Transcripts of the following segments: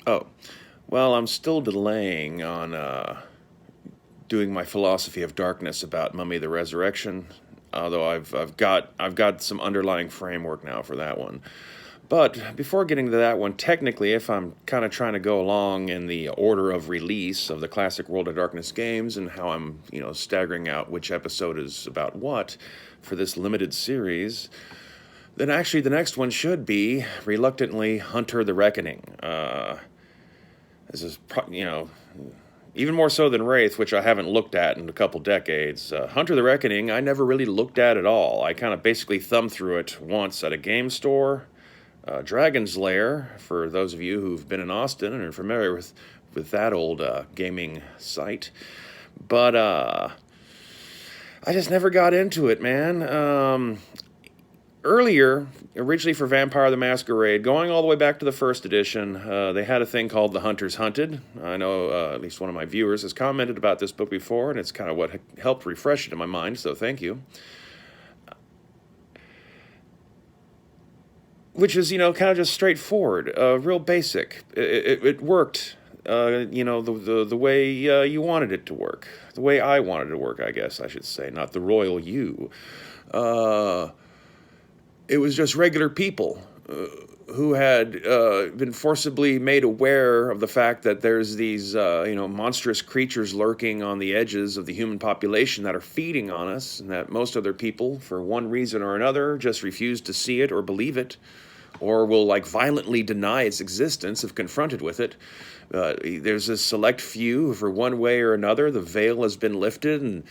Oh, well, I'm still delaying on doing my philosophy of darkness about Mummy the Resurrection, although I've got some underlying framework now for that one. But before getting to that one, technically, if I'm kind of trying to go along in the order of release of the classic World of Darkness games and how I'm, staggering out which episode is about what for this limited series, then actually the next one should be reluctantly Hunter the Reckoning. This is, even more so than Wraith, which I haven't looked at in a couple decades. Hunter the Reckoning, I never really looked at all. I kind of basically thumbed through it once at a game store. Dragon's Lair, for those of you who've been in Austin and are familiar with that old gaming site. But I just never got into it, man. Earlier, originally for Vampire the Masquerade, going all the way back to the first edition, they had a thing called The Hunters Hunted. I know at least one of my viewers has commented about this book before, and it's kind of what helped refresh it in my mind, so thank you. Which is, kind of just straightforward, real basic. It worked, the way you wanted it to work. The way I wanted it to work, I guess I should say, not the royal you. Uh, it was just regular people who had been forcibly made aware of the fact that there's these, monstrous creatures lurking on the edges of the human population that are feeding on us, and that most other people, for one reason or another, just refuse to see it or believe it, or will like violently deny its existence if confronted with it. There's a select few who, for one way or another, the veil has been lifted, and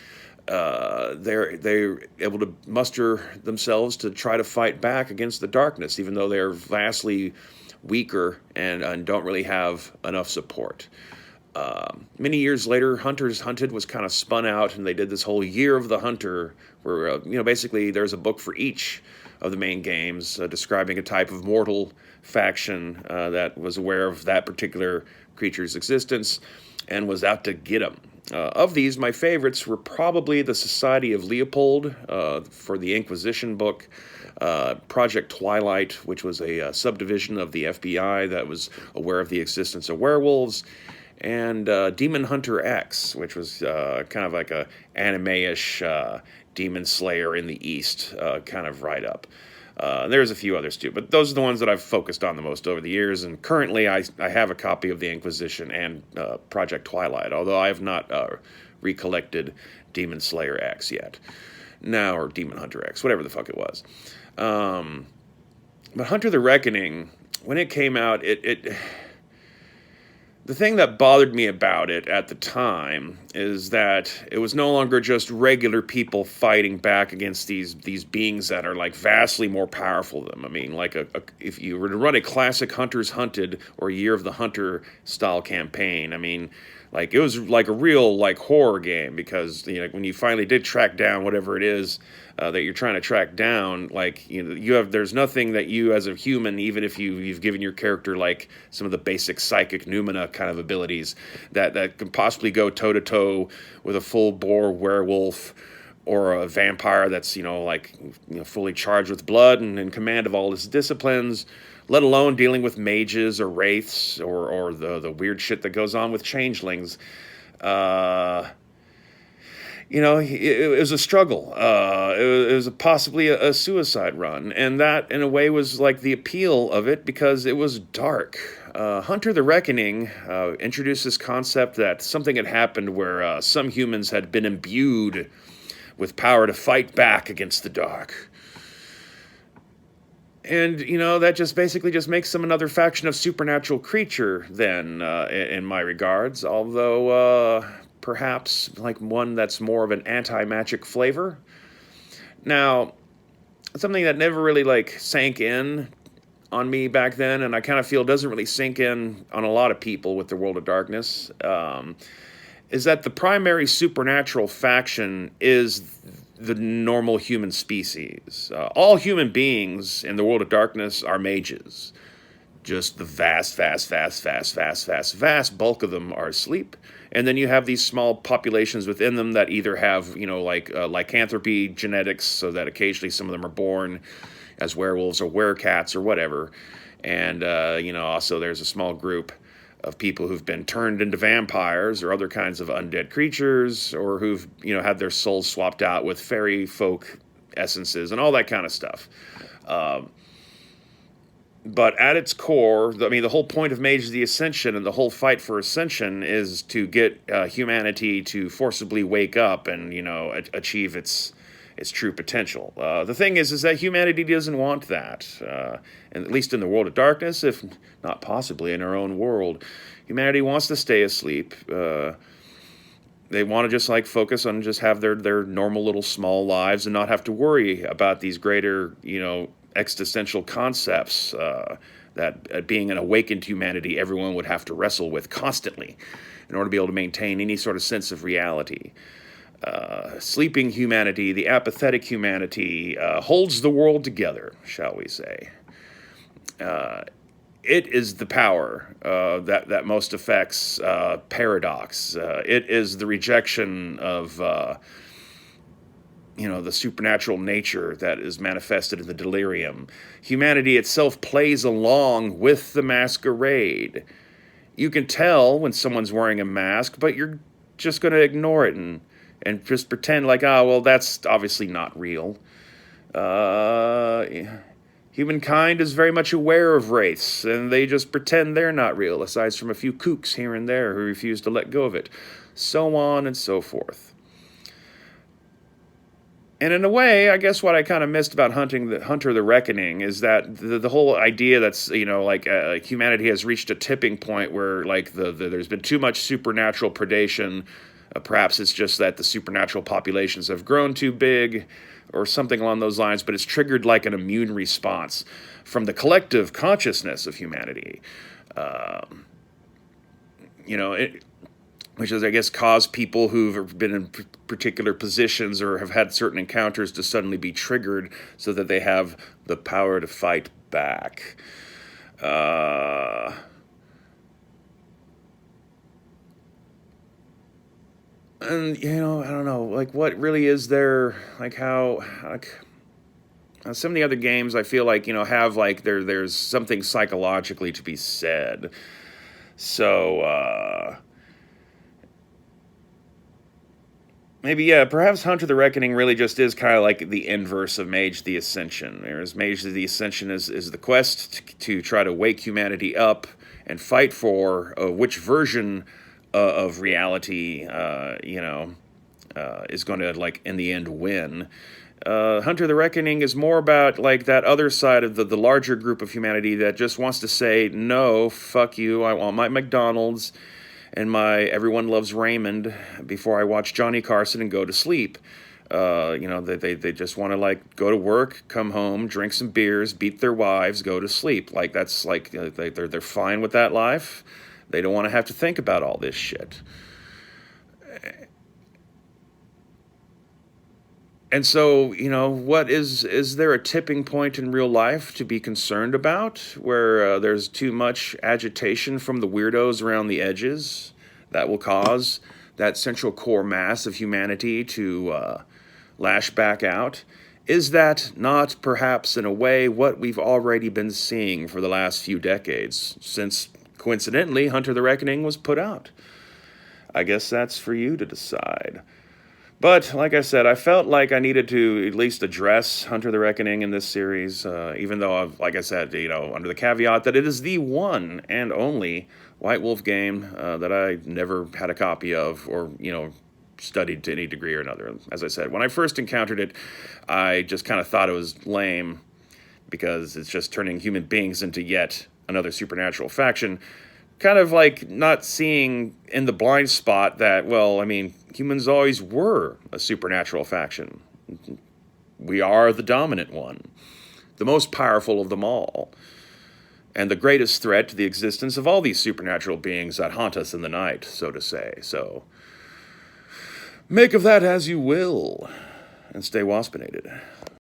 they're able to muster themselves to try to fight back against the darkness, even though they're vastly weaker and don't really have enough support. Many years later, Hunters Hunted was kind of spun out, and they did this whole Year of the Hunter, where basically there's a book for each of the main games describing a type of mortal faction that was aware of that particular creature's existence and was out to get them. Of these, my favorites were probably the Society of Leopold for the Inquisition book, Project Twilight, which was a subdivision of the FBI that was aware of the existence of werewolves, and Demon Hunter X, which was kind of like a anime-ish Demon Slayer in the East kind of write-up. There's a few others too, but those are the ones that I've focused on the most over the years. And currently, I have a copy of the Inquisition and Project Twilight, although I have not recollected Demon Slayer X yet. Now, or Demon Hunter X, whatever the fuck it was. But Hunter the Reckoning, when it came out, it the thing that bothered me about it at the time is that it was no longer just regular people fighting back against these beings that are like vastly more powerful than them. I mean, like if you were to run a classic Hunters Hunted or Year of the Hunter style campaign, I mean, like it was like a real like horror game, because when you finally did track down whatever it is that you're trying to track down, like there's nothing that you as a human, even if you've given your character like some of the basic psychic noumena kind of abilities that can possibly go toe to toe with a full bore werewolf or a vampire that's fully charged with blood and in command of all his disciplines, let alone dealing with mages or wraiths or the weird shit that goes on with changelings. It was a struggle. It was possibly a suicide run, and that, in a way, was like the appeal of it because it was dark. Hunter the Reckoning introduced this concept that something had happened where some humans had been imbued with power to fight back against the dark. And, that just basically just makes them another faction of supernatural creature, then, in my regards. Although, perhaps, like one that's more of an anti-magic flavor. Now, something that never really, like, sank in on me back then, and I kind of feel doesn't really sink in on a lot of people with the World of Darkness, is that the primary supernatural faction is the normal human species. All human beings in the World of Darkness are mages. Just the vast bulk of them are asleep. And then you have these small populations within them that either have, lycanthropy genetics, so that occasionally some of them are born as werewolves or werecats or whatever. And, also there's a small group of people who've been turned into vampires or other kinds of undead creatures, or who've had their souls swapped out with fairy folk essences and all that kind of stuff. But at its core, I mean, the whole point of Mage of the Ascension and the whole fight for Ascension is to get humanity to forcibly wake up and, achieve its true potential. The thing is that humanity doesn't want that, and at least in the world of darkness, if not possibly in our own world. Humanity wants to stay asleep. They want to just focus on just have their normal little small lives and not have to worry about these greater, existential concepts that being an awakened humanity, everyone would have to wrestle with constantly in order to be able to maintain any sort of sense of reality. Sleeping humanity, the apathetic humanity, holds the world together, shall we say. It is the power that most affects paradox. It is the rejection of the supernatural nature that is manifested in the delirium. Humanity itself plays along with the masquerade. You can tell when someone's wearing a mask, but you're just going to ignore it and just pretend like, well, that's obviously not real. Humankind is very much aware of wraiths, and they just pretend they're not real, aside from a few kooks here and there who refuse to let go of it. So on and so forth. And in a way, I guess what I kind of missed about Hunter the Reckoning is that the whole idea that's, humanity has reached a tipping point where, there's been too much supernatural predation. Perhaps it's just that the supernatural populations have grown too big or something along those lines, but it's triggered like an immune response from the collective consciousness of humanity. Which has, I guess, caused people who've been in particular positions or have had certain encounters to suddenly be triggered so that they have the power to fight back. And, I don't know, what really is there, how, some of the other games I feel have, there's something psychologically to be said. So, maybe, perhaps Hunter the Reckoning really just is kind of like the inverse of Mage the Ascension. Whereas Mage the Ascension is the quest to try to wake humanity up and fight for which version of reality, is going to, in the end, win. Hunter the Reckoning is more about, that other side of the larger group of humanity that just wants to say, no, fuck you, I want my McDonald's and my Everyone Loves Raymond before I watch Johnny Carson and go to sleep. They just want to, go to work, come home, drink some beers, beat their wives, go to sleep. That's, they're fine with that life. They don't want to have to think about all this shit. And so, what is there a tipping point in real life to be concerned about where there's too much agitation from the weirdos around the edges that will cause that central core mass of humanity to lash back out? Is that not perhaps in a way what we've already been seeing for the last few decades since, coincidentally, Hunter the Reckoning was put out? I guess that's for you to decide. But, like I said, I felt like I needed to at least address Hunter the Reckoning in this series, even though, like I said, under the caveat that it is the one and only White Wolf game that I never had a copy of or, studied to any degree or another. As I said, when I first encountered it, I just kind of thought it was lame because it's just turning human beings into yet another supernatural faction. Kind of not seeing in the blind spot that, humans always were a supernatural faction. We are the dominant one, the most powerful of them all, and the greatest threat to the existence of all these supernatural beings that haunt us in the night, so to say. So, make of that as you will, and stay waspinated.